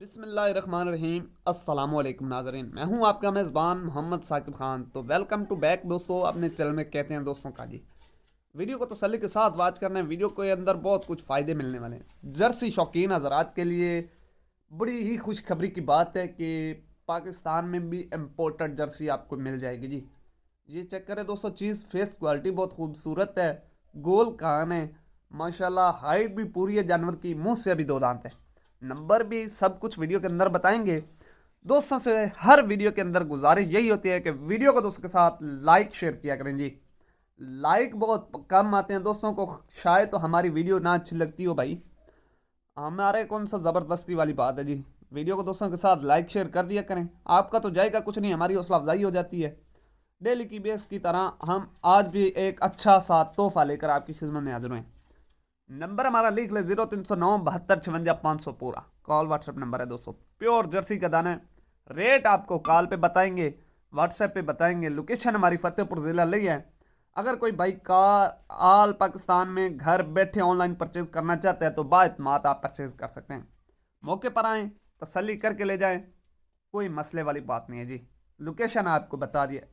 बिस्मिल्लाहिर्रहमानिर्रहीम अस्सलामुअलैकुम नाज़रीन, मैं हूं आपका मेज़बान मोहम्मद साकिब खान। तो वेलकम टू बैक दोस्तों अपने चैनल में कहते हैं दोस्तों का जी। वीडियो को तसल्ली के साथ वॉच करना है। वीडियो के अंदर बहुत कुछ फ़ायदे मिलने वाले हैं। जर्सी शौकीन हज़रात के लिए बड़ी ही खुशखबरी की बात है कि पाकिस्तान में भी इम्पोर्टेड जर्सी आपको मिल जाएगी जी। ये चेक करें दोस्तों, चीज़ फेस क्वालिटी बहुत खूबसूरत है, गोल कान है, माशाल्लाह हाइट भी पूरी है जानवर की, मुंह से अभी दो दांत है। नंबर भी सब कुछ वीडियो के अंदर बताएंगे। दोस्तों से हर वीडियो के अंदर गुजारिश यही होती है कि वीडियो को दोस्तों के साथ लाइक शेयर किया करें जी। लाइक बहुत कम आते हैं दोस्तों को, शायद तो हमारी वीडियो ना अच्छी लगती हो भाई। हमारे कौन सा ज़बरदस्ती वाली बात है जी। वीडियो को दोस्तों के साथ लाइक शेयर कर दिया करें, आपका तो जाएगा कुछ नहीं, हमारी हौसला अफजाई हो जाती है। डेली की बेस की तरह हम आज भी एक अच्छा सा तोहफा लेकर आपकी खिदमत में हाजिर हुए। नंबर हमारा लिख ले 0309 72 56 500 पूरा कॉल व्हाट्सएप नंबर है दोस्तों। प्योर जर्सी का दाना है। रेट आपको कॉल पे बताएंगे, व्हाट्सएप पे बताएंगे। लोकेशन हमारी फतेहपुर ज़िला ली है। अगर कोई भाई कार आल पाकिस्तान में घर बैठे ऑनलाइन परचेज करना चाहते हैं तो बात आप परचेज कर सकते हैं। मौके पर आएँ, तसल्ली करके ले जाएं, कोई मसले वाली बात नहीं है जी। लोकेशन आपको बता दिया।